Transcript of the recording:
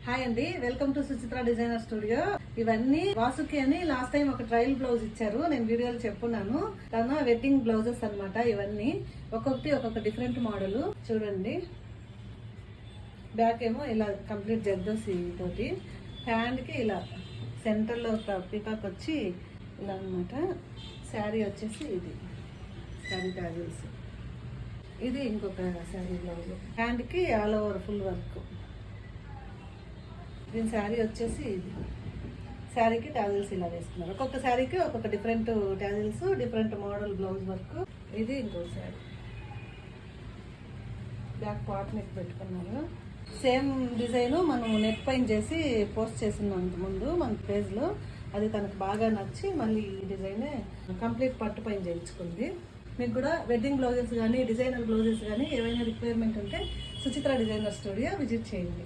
Hi అండి, welcome to Suchitra designer studio. ఇవన్నీ వాసుకి అని లాస్ట్ టైం ఒక ట్రయల్ బ్లౌజ్ ఇచ్చారు, నేను వీడియోలో చెప్పున్నాను. తన వెడ్డింగ్ బ్లౌజెస్ అన్నమాట. ఇవన్నీ ఒక్కొక్క డిఫరెంట్ మోడల్. చూడండి, బ్యాక్ ఏమో ఇలా కంప్లీట్ జర్దోసి తోటి, హ్యాండ్ కి ఇలా సెంటర్ లో ఒక పీకాక్ వచ్చి ఇలా అన్నమాట. శారీ వచ్చేసి ఇది శారీ టాజిల్స్. ఇది ఇంకొక శారీ బ్లౌజ్, హ్యాండ్ కి ఆల్ ఓవర్ ఫుల్ వర్క్. దీని శారీ వచ్చేసి ఇది, శారీకి టాజిల్స్ ఇలా వేసుకున్నారు. ఒక్కొక్క శారీకి ఒక్కొక్క different tassels, different model blouse work. ఇది ఇంకో శారీ, బ్యాక్ పార్ట్ నెక్ పెట్టుకున్నారు. సేమ్ డిజైన్ మనం నెక్ పైన చేసి పోస్ట్ చేసినాం ముందు మన పేజ్లో. అది తనకు బాగా నచ్చి మళ్ళీ ఈ డిజైన్ కంప్లీట్ పట్టు పైన చేయించుకుంది. మీకు కూడా వెడ్డింగ్ బ్లౌజెస్ కానీ డిజైనర్ బ్లౌజెస్ కానీ ఏవైనా రిక్వైర్మెంట్ ఉంటే సుచిత్ర డిజైనర్ స్టూడియో విజిట్ చేయండి.